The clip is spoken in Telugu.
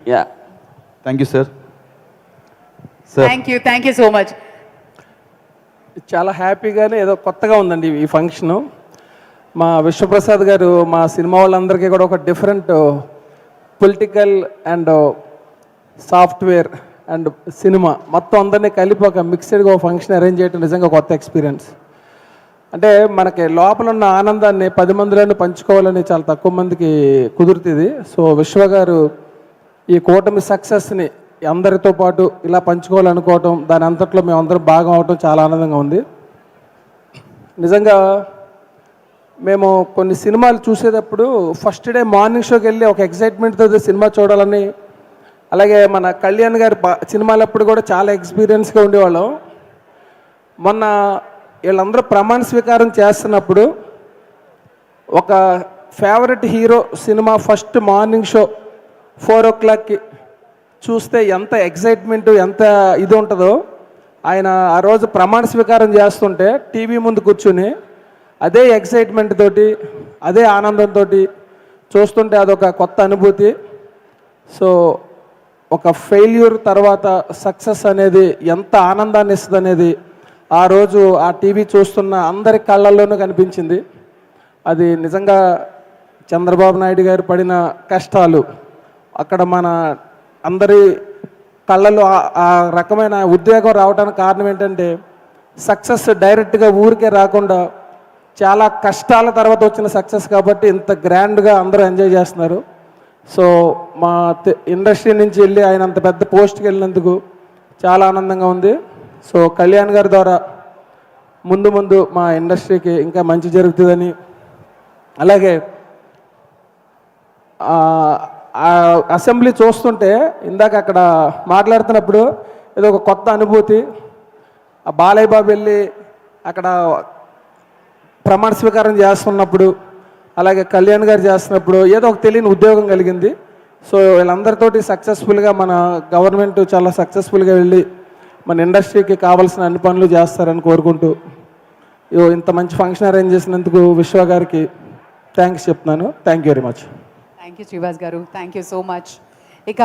Yeah thank you sir. Thank you so much. చాలా హ్యాపీగానే ఏదో కొత్తగా ఉందండి ఈ ఫంక్షను. మా విశ్వప్రసాద్ గారు మా సినిమా వాళ్ళందరికీ కూడా ఒక different political and software and cinema మొత్తం అందరినీ కలిపి ఒక మిక్స్డ్గా ఒక ఫంక్షన్ అరేంజ్ చేయడం నిజంగా కొత్త ఎక్స్పీరియన్స్. అంటే మనకి లోపల ఉన్న ఆనందాన్ని 10 మందిలోనే పంచుకోవాలని చాలా తక్కువ మందికి కుదురుతుంది. సో విశ్వ గారు ఈ కూటమి సక్సెస్ని అందరితో పాటు ఇలా పంచుకోవాలనుకోవటం, దాని అంతట్లో మేము అందరం భాగం అవటం చాలా ఆనందంగా ఉంది. నిజంగా మేము కొన్ని సినిమాలు చూసేటప్పుడు ఫస్ట్ డే మార్నింగ్ షోకి వెళ్ళి ఒక ఎక్సైట్మెంట్తో సినిమా చూడాలని, అలాగే మన కళ్యాణ్ గారి సినిమాలప్పుడు కూడా చాలా ఎక్స్పీరియన్స్గా ఉండేవాళ్ళం. మొన్న వీళ్ళందరూ ప్రమాణ స్వీకారం చేస్తున్నప్పుడు ఒక favourite hero cinema first morning show 4 o'clockకి చూస్తే ఎంత ఎక్సైట్మెంట్ ఎంత ఇది ఉంటుందో, ఆయన ఆ రోజు ప్రమాణ స్వీకారం చేస్తుంటే టీవీ ముందు కూర్చుని అదే ఎక్సైట్మెంట్ తోటి అదే ఆనందంతో చూస్తుంటే అదొక కొత్త అనుభూతి. సో ఒక ఫెయిల్యూర్ తర్వాత సక్సెస్ అనేది ఎంత ఆనందాన్ని ఇస్తుంది అనేది ఆ రోజు ఆ టీవీ చూస్తున్న అందరి కళ్ళల్లోనూ కనిపించింది. అది నిజంగా చంద్రబాబు నాయుడు గారు పడిన కష్టాలు, అక్కడ మన అందరి కళ్ళలో ఆ రకమైన ఉద్వేగం రావడానికి కారణం ఏంటంటే సక్సెస్ డైరెక్ట్గా ఊరికే రాకుండా చాలా కష్టాల తర్వాత వచ్చిన సక్సెస్ కాబట్టి ఇంత గ్రాండ్గా అందరూ ఎంజాయ్ చేస్తున్నారు. సో మా ఇండస్ట్రీ నుంచి వెళ్ళి ఆయన అంత పెద్ద పోస్ట్కి వెళ్ళినందుకు చాలా ఆనందంగా ఉంది. సో కళ్యాణ్ గారి ద్వారా ముందు మా ఇండస్ట్రీకి ఇంకా మంచి జరుగుతుందని, అలాగే అసెంబ్లీ చూస్తుంటే ఇందాక అక్కడ మాట్లాడుతున్నప్పుడు ఏదో ఒక కొత్త అనుభూతి. ఆ బాలయ్య బాబు వెళ్ళి అక్కడ ప్రమాణ స్వీకారం చేస్తున్నప్పుడు, అలాగే కళ్యాణ్ గారు చేస్తున్నప్పుడు ఏదో ఒక తెలియని ఉద్యోగం కలిగింది. సో వీళ్ళందరితోటి సక్సెస్ఫుల్గా మన గవర్నమెంట్ చాలా సక్సెస్ఫుల్గా వెళ్ళి మన ఇండస్ట్రీకి కావాల్సిన అన్ని పనులు చేస్తారని కోరుకుంటూ ఇంత మంచి ఫంక్షన్ అరేంజ్ చేసినందుకు విశ్వ గారికి థ్యాంక్స్ చెప్తున్నాను. Thank you very much. Thank you Srivas గారు, థ్యాంక్ యూ సో మచ్. ఇక